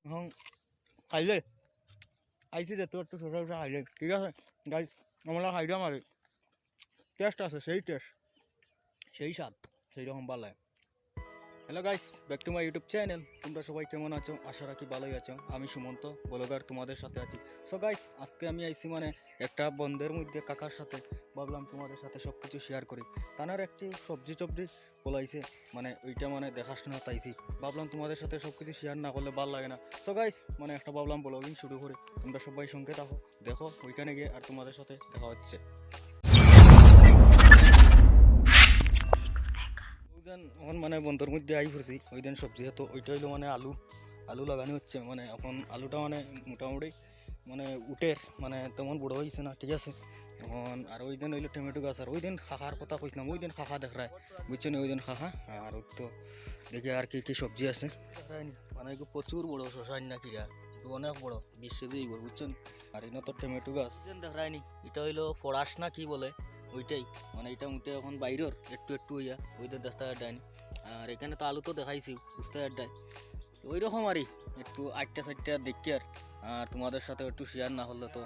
এখন খাইলে আইসি যে তোর একটু শসা শসা খাইলে ঠিক আছে গাইস আমরা খাইলাম আর টেস্ট আছে সেই টেস্ট সেই স্বাদ সেই রকম ভালো লাগে। Hello guys, back to my YouTube channel. তোমরা সবাই কেমন আছো? আশা রাখি ভালোই আছো। আমি সুমন্ত ব্লগার তোমাদের সাথে আছি। সো গাইস, আজকে আমি আইছি একটা বন্ধের মধ্যে কাকার সাথে ভাবলাম তোমাদের সাথে সব কিছু শেয়ার করি। তানার একটি সবজি টবজি বলাইছে ওইটা দেখাশোনা তাইছি। ভাবলাম তোমাদের সাথে সব কিছু শেয়ার না করলে ভালো লাগে না। সো গাইস একটা ভাবলাম ব্লগিং শুরু করি। তোমরা সবাই সঙ্গে থাকো, দেখো ওইখানে গিয়ে আর তোমাদের সাথে দেখা হচ্ছে। এখন বন্ধুর মধ্যে আই পড়ছি ওই দিন সবজি তো ওইটা হইলো আলু আলু লাগানো হচ্ছে এখন আলুটা মোটামুটি উঠের তেমন বড় হয়েছে না, ঠিক আছে। এখন আর ওই দিন হইলো টমেটো গাছ, আর ওই দিন খাখার কথা কইছিলাম, ওই দিন খাখা দেখায় বুঝছেন, ওই দিন খাখা। আর তো দেখি আর কি কি সবজি আছে প্রচুর বড় শশা না কিরা, অনেক বড় 20 কেজি বুঝছেন। আর এনে তো টমেটো গাছ দেখায়নি, এটা হইলো ফরাস না কি বলে ওইটাই, এটা মুটে এখন বাইরের একটু একটু হইয়া ওইদের দেখতে আড্ডায়নি। আর এখানে তো আলু তো দেখাইছি বুঝতে আড্ডায়, তো ওই রকম আরই একটু 8টা 4টা দেখি আর তোমাদের সাথে একটু শেয়ার না হলে তো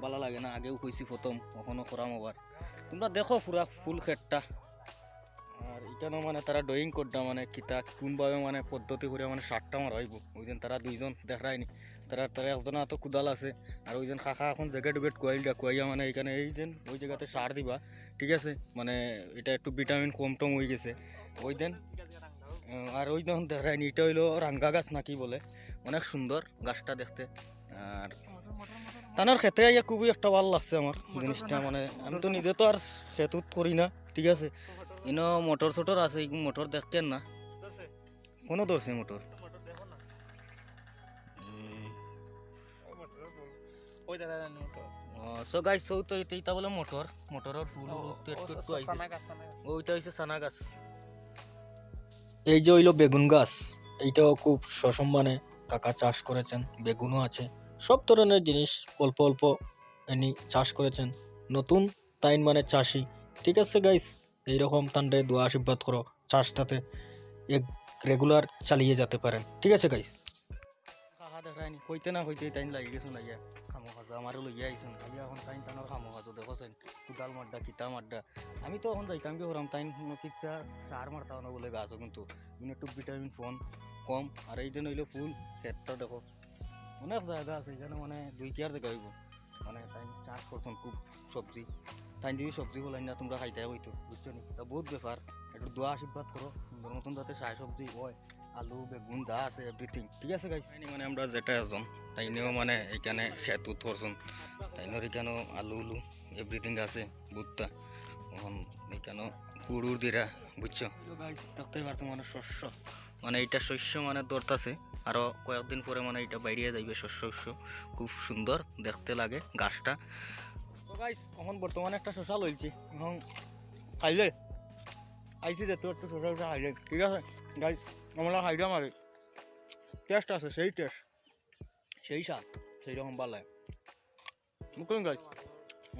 ভালো লাগে না। আগেও কইছি প্রথম, কখনো করাম আবার। তোমরা দেখো পুরা ফুল ক্ষেতটা। আর এখানেও তারা ড্রয়িং করটা কিতা কোনভাবে পদ্ধতি করে সারটা মারাইব। ওই দিন তারা দুইজন দেখায়নি, তারা একজন তো কুদাল আছে, আর ওই দিন খাখা এখন জ্যাকেট উকেট কুয়াইয়া এখানে এই দিন ওই জায়গাতে সার দিবা, ঠিক আছে। এটা একটু ভিটামিন কম টম হয়ে গেছে ওই দিন। আর ওই দিন দেখায়নি, এটা হইলো রাঙ্গা গাছ নাকি বলে, অনেক সুন্দর গাছটা দেখতে। আর তানার খেতে আইয়া খুবই একটা ভালো লাগছে আমার জিনিসটা, আমি তো নিজে তো আর খেতুত করি না, ঠিক আছে। ইনো মোটর ছোটর আছে, মোটর দেখতেন না কোনো ধরছে মোটর। সো গাইস তো এটা বলে মোটরের ফুল একটু একটু আইছে, ওইটা হইছে সানা গাছ। এই যে হইলো বেগুন গাছ, এইটাও খুব সসম্মানে কাকা চাষ করেছেন, বেগুনও আছে, সব ধরনের জিনিস অল্প অল্প এনি চাষ করেছেন। নতুন তাইন চাষি, ঠিক আছে গাইস। এইরকম তান্ডে দোয়া আশীর্বাদ করো, চাষটাতে এক রেগুলার চালিয়ে যেতে পারেন, ঠিক আছে গাইস। কাকা দেখায়নি হইতে না হইতে তাইন লাগি গেছেন আইয়া খামো খাজা আমারও লইয়া আইছেন আইয়া এখন তাইন টানোর খামো খাজো দেখছেন কুদাল মাড্ডা কিতা মাড্ডা। আমি তো এখন যাইতাম কি করাম, তাইন কিতা সার মারতাম না বলে গাছও কিন্তু একটু ভিটামিন কম। আর এই দিন হইলো ফুল ক্ষেতটা দেখো, অনেক জায়গা আছে এখানে 2 কেয়ার জায়গা হইব। তাই চাষ করছেন খুব সবজি, তাই যদি সবজি বলাই না তোমরা খাইতে হইতো বুঝছো নি। তা বহুত ব্যাপার, একটু দোয়া আশীর্বাদ করো সুন্দর মতন যাতে শাক সবজি হয়, আলু বেগুন যা আছে এভরিথিং, ঠিক আছে গাইস। আমরা যেটা একজন তাইনেও এখানে খেত করছেন, তাইনের এখানেও আলু উলু এভরিথিং আছে বুটটা। এখন এখানেও পুরুর দিরা বুঝছো গাইস, দেখতেই পারছো শস্য এইটা শস্য দরতাছে। আরো কয়েকদিন পরে এটা বাইরে যাইবে শস্য খুব সুন্দর দেখতে লাগে গাছটা। তো গাইস এখন বর্তমানে একটা শসা লইছি, এখন খাইলে আইসি যে তোর একটু শসা শসা খাইলে, ঠিক আছে গাইস। আমরা খাইলাম আর টেস্ট আছে সেই টেস্ট সেই স্বাদ সেই রকম ভালো লাগে বুঝলেন গাইস।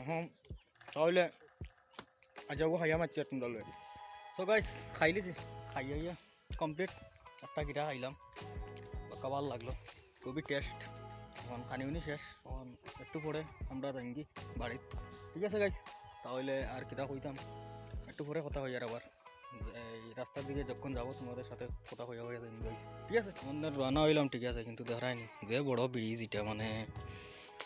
এখন তাহলে আজ খাইয়া মারছি আর তোমরা লই। সো গাইস খাইলিছি, খাইয়া কমপ্লিট একটা কিটা খাইলাম, পাকা ভালো লাগলো, খুবই টেস্ট। এখন খানি উনি শেষ, এখন একটু পরে আমরা যাইঙ্গি বাড়িত, ঠিক আছে গাইস। তাহলে আর কিতা কইতাম, একটু পরে কথা হই আর আবার এই রাস্তার দিকে যখন যাবো তোমাদের সাথে কথা হইয়া যাইম গাইস, ঠিক আছে। আমাদের রানা হইলাম, ঠিক আছে, কিন্তু দেখায়নি যে বড় ব্রিজ এটা,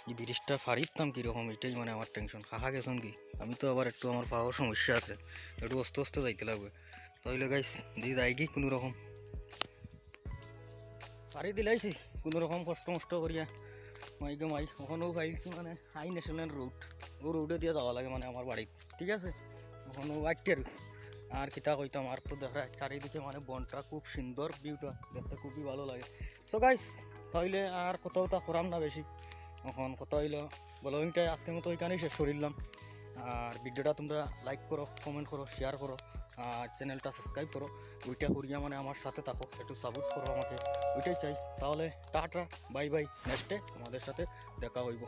এই ব্রিজটা ফারিতাম কীরকম এটাই আমার টেনশন। খাখা গেছেন কি, আমি তো আবার একটু আমার পাওয়ার সমস্যা আছে, একটু আস্তে আস্তে যাইতে লাগবে। তাহলে গাইস দিয়ে যাই কি কোনো রকম পারি দিলাইছি কোনো রকম কষ্ট মষ্ট করিয়া মাইকে মাই। ওখানেও পাইছি হাই ন্যাশনাল রোড, ও রোডে দিয়ে যাওয়া লাগে আমার বাড়িতে, ঠিক আছে। ওখানেও আটটের আর কিতা কইতাম, আর তো দেখা চারিদিকে বনটা খুব সুন্দর, ভিউটা দেখতে খুবই ভালো লাগে। সো গাইস তাহলে আর কোথাও তা করাম না বেশি, এখন কথা হইলো ব্লগিংটা আজকের মতো ওইখানেই শেষ করিলাম। আর ভিডিওটা তোমরা লাইক করো, কমেন্ট করো, শেয়ার করো, আর চ্যানেলটা সাবস্ক্রাইব করো, ওইটা করিয়া আমার সাথে থাকো, একটু সাপোর্ট করো আমাকে, ওইটাই চাই। তাহলে টাটা বাই বাই, নেক্সটে তোমাদের সাথে দেখা হইব।